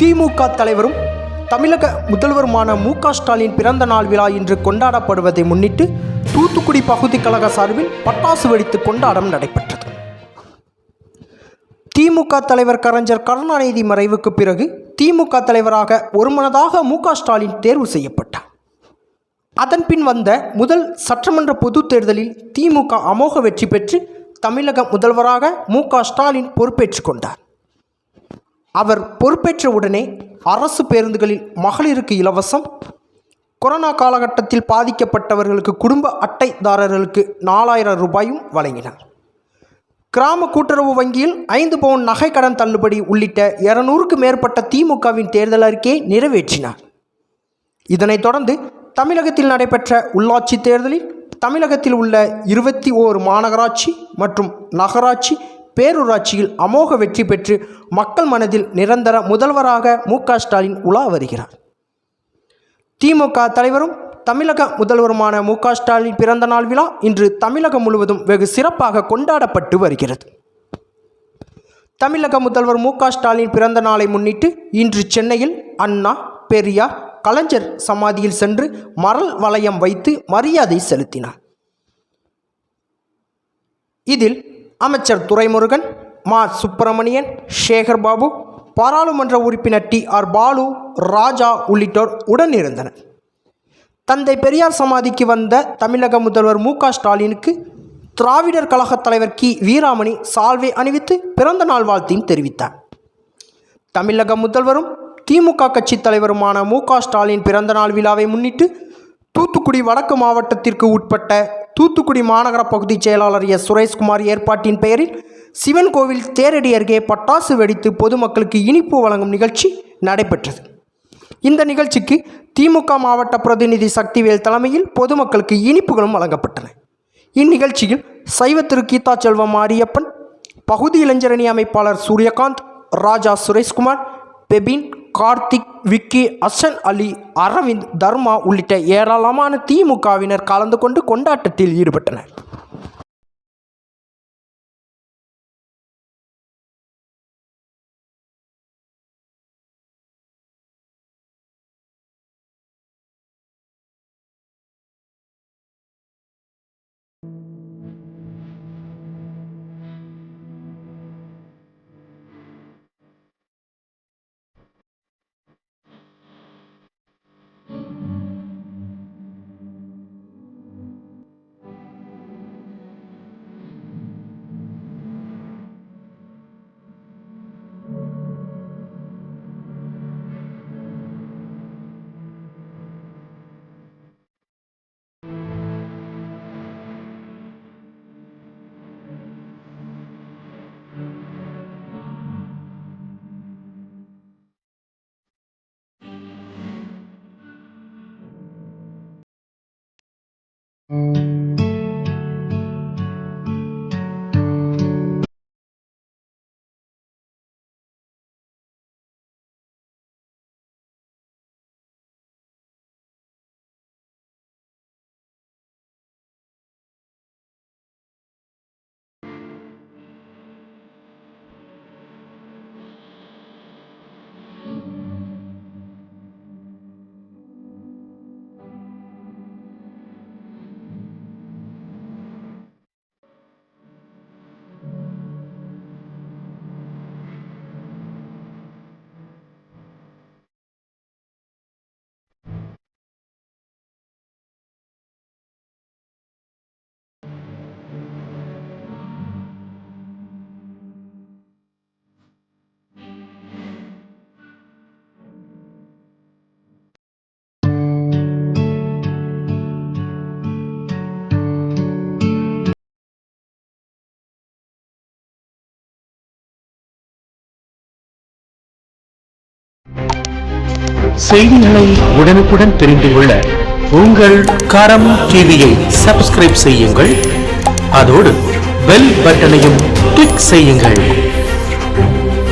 திமுக தலைவரும் தமிழக முதல்வருமான மு.க. ஸ்டாலின் பிறந்த நாள் விழா இன்று கொண்டாடப்படுவதை முன்னிட்டு தூத்துக்குடி பகுதி கழக சார்பில் பட்டாசு வெடித்து கொண்டாட்டம் நடைபெற்றது. திமுக தலைவர் கலைஞர் கருணாநிதி மறைவுக்கு பிறகு திமுக தலைவராக ஒருமனதாக மு.க. ஸ்டாலின் தேர்வு செய்யப்பட்டார். அதன்பின் வந்த முதல் சட்டமன்ற பொதுத் தேர்தலில் திமுக அமோக வெற்றி பெற்று தமிழக முதல்வராக மு.க. ஸ்டாலின் பொறுப்பேற்றுக் கொண்டார். அவர் பொறுப்பேற்ற உடனே அரசு பேருந்துகளில் மகளிருக்கு இலவசம், கொரோனா காலகட்டத்தில் பாதிக்கப்பட்டவர்களுக்கு குடும்ப அட்டைதாரர்களுக்கு 4000 ரூபாயும் வழங்கினார். கிராம கூட்டுறவு வங்கியில் 5 பவுன் நகை கடன் தள்ளுபடி உள்ளிட்ட 200க்கு மேற்பட்ட திமுகவின் தேர்தல் அறிக்கையை நிறைவேற்றினார். இதனைத் தொடர்ந்து தமிழகத்தில் நடைபெற்ற உள்ளாட்சி தேர்தலில் தமிழகத்தில் உள்ள 21 மாநகராட்சி மற்றும் நகராட்சி பேரூராட்சியில் அமோக வெற்றி பெற்று மக்கள் மனதில் நிரந்தர முதல்வராக மு.க. ஸ்டாலின் உலா வருகிறார். திமுக தலைவரும் தமிழக முதல்வருமான மு.க. ஸ்டாலின் பிறந்த நாள் விழா இன்று தமிழகம் முழுவதும் வெகு சிறப்பாக கொண்டாடப்பட்டு வருகிறது. தமிழக முதல்வர் மு.க. ஸ்டாலின் பிறந்த நாளை முன்னிட்டு இன்று சென்னையில் அண்ணா, பெரியார், கலைஞர் சமாதியில் சென்று மலர் வளையம் வைத்து மரியாதை செலுத்தினார். இதில் அமைச்சர் துரைமுருகன், மா. சுப்பிரமணியன், சேகர் பாபு, பாராளுமன்ற உறுப்பினர் டி.ஆர். பாலு, ராஜா உள்ளிட்டோர் உடனிருந்தனர். தந்தை பெரியார் சமாதிக்கு வந்த தமிழக முதல்வர் மு.க. ஸ்டாலினுக்கு திராவிடர் கழக தலைவர் கி. வீராமணி சால்வை அணிவித்து பிறந்த நாள் வாழ்த்தையும் தெரிவித்தார். தமிழக முதல்வரும் திமுக கட்சி தலைவருமான மு.க. ஸ்டாலின் பிறந்த நாள் விழாவை முன்னிட்டு தூத்துக்குடி வடக்கு மாவட்டத்திற்கு உட்பட்ட தூத்துக்குடி மாநகர பகுதி செயலாளர் எஸ். சுரேஷ்குமார் ஏற்பாட்டின் பெயரில் சிவன் கோவில் தேரடி அருகே பட்டாசு வெடித்து பொதுமக்களுக்கு இனிப்பு வழங்கும் நிகழ்ச்சி நடைபெற்றது. இந்த நிகழ்ச்சிக்கு திமுக மாவட்ட பிரதிநிதி சக்திவேல் தலைமையில் பொதுமக்களுக்கு இனிப்புகளும் வழங்கப்பட்டன. இந்நிகழ்ச்சியில் சைவ திரு கீதா செல்வம் மாரியப்பன், பகுதி இளைஞரணி அமைப்பாளர் சூரியகாந்த், ராஜா சுரேஷ்குமார், பெபின், கார்த்திக், விக்கி, அசன் அலி, அரவிந்த், தர்மா உள்ளிட்ட ஏராளமான திமுகவினர் கலந்து கொண்டு கொண்டாட்டத்தில் ஈடுபட்டனர். செய்திகளை உடனுக்குடன் தெரிந்து கொள்ள உங்கள் கரம் டிவியை சப்ஸ்கிரைப் செய்யுங்கள். அதோடு பெல் பட்டனையும் கிளிக் செய்யுங்கள்.